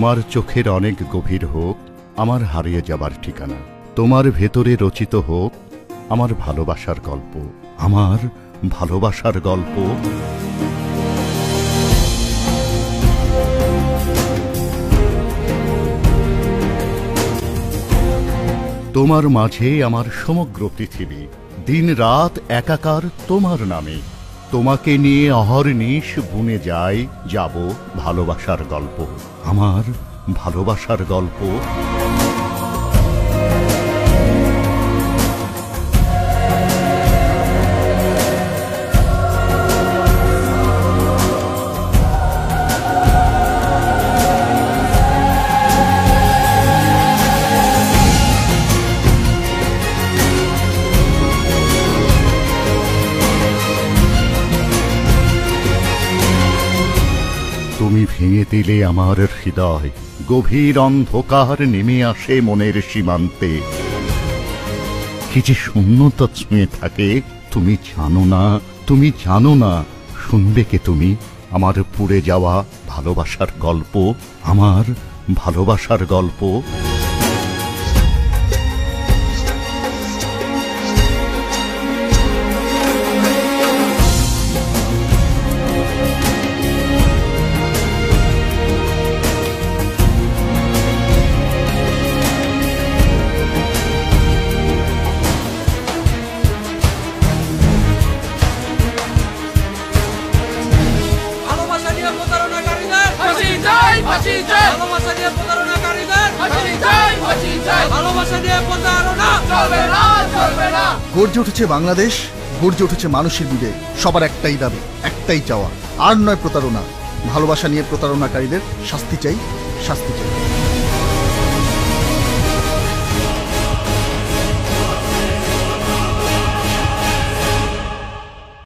তোমার চোখের অনেক গভীর হোক আমার হারিয়ে যাবার ঠিকানা, তোমার ভেতরে রচিত হোক আমার ভালোবাসার গল্প, আমার ভালোবাসার গল্প। তোমার মাঝে আমার সমগ্র পৃথিবী, দিন রাত একাকার তোমার নামে। তোমাকে নিয়ে অহর্নিশ বুনে যাব ভালোবাসার গল্প, আমার ভালোবাসার গল্প। তুমি ভেঙে দিলে আমার হৃদয়, গভীর অন্ধকার নেমে আসে মনের সীমান্তে। কি যে শূন্যতা ছুঁয়ে থাকে তুমি জানো না, তুমি জানো না। শুনবে কে তুমি আমার পুড়ে যাওয়া ভালোবাসার গল্প, আমার ভালোবাসার গল্প। গর্জে উঠেছে বাংলাদেশ, গর্জে উঠেছে মানুষের বিবেক। সবার একটাই দাবি, একটাই চাওয়া, আর নয় প্রতারণা। ভালোবাসা নিয়ে প্রতারণাকারীদের শাস্তি চাই, শাস্তি চাই।